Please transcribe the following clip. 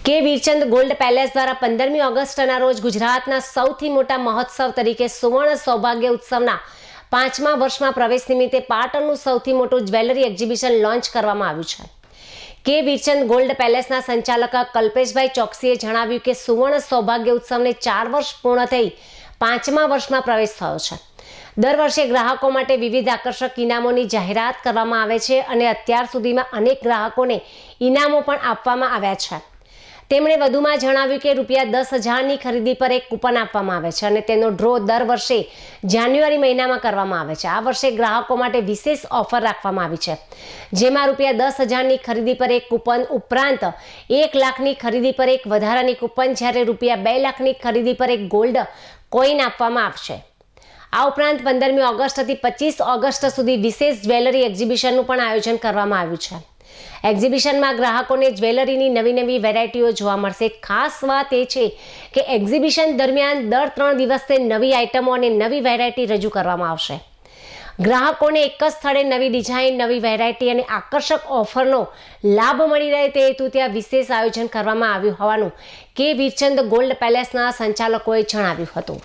કે Virchand gold palace દ્વારા 15મી ઓગસ્ટના રોજ ગુજરાતના સૌથી મોટા મહોત્સવ તરીકે સુવર્ણ સૌભાગ્ય ઉત્સવના 5મા વર્ષમાં પ્રવેશ નિમિત્તે પાટણનું સૌથી મોટું જ્વેલરી એક્ઝિબિશન લોન્ચ કરવામાં આવ્યું છે. કે વીરચંદ ગોલ્ડ પેલેસના સંચાલક કલ્પેશભાઈ ચોકસીએ જણાવ્યું કે સુવર્ણ સૌભાગ્ય ઉત્સવને 4 વર્ષ પૂર્ણ થઈ 5મા વર્ષમાં પ્રવેશ થયો છે. દર વર્ષે ગ્રાહકો માટે વિવિધ આકર્ષક ઇનામોની જાહેરાત કરવામાં આવે છે અને અત્યાર સુધીમાં અનેક ગ્રાહકોને ઇનામો પણ આપવામાં આવ્યા છે. તેમણે વધુમાં જણાવ્યું કે ₹10,000ની ખરીદી પર એક કૂપન આપવામાં આવે છે અને તેનો ડ્રો દર વર્ષે જાન્યુઆરી મહિનામાં કરવામાં આવે છે. આ વર્ષે ગ્રાહકો માટે વિશેષ ઓફર રાખવામાં આવી છે, જેમાં ₹10,000ની ખરીદી પર એક કૂપન ઉપરાંત 1 લાખની ખરીદી પર એક વધારાની કૂપન, જ્યારે ₹2 લાખની ખરીદી પર એક ગોલ્ડ કોઈન આપવામાં આવશે. આ ઉપરાંત 15મી ઓગસ્ટથી 25 ઓગસ્ટ સુધી વિશેષ જ્વેલરી એક્ઝિબિશનનું પણ આયોજન કરવામાં આવ્યું છે. એક્ઝિબિશનમાં ગ્રાહકોને જ્વેલરીની નવી વેરાયટીઓ જોવા મળશે. ખાસ વાત એ છે કે એક્ઝિબિશન દરમિયાન દર 3 દિવસે નવી આઇટમો અને નવી વેરાયટી રજૂ કરવામાં આવશે. ગ્રાહકોને એક જ સ્થળે નવી ડિઝાઇન, નવી વેરાયટી અને આકર્ષક ઓફરનો લાભ મળી રહે તે હેતુ ત્યાં વિશેષ આયોજન કરવામાં આવ્યું હોવાનું કે વીરચંદ ગોલ્ડ પેલેસના સંચાલકોએ જણાવ્યું હતું.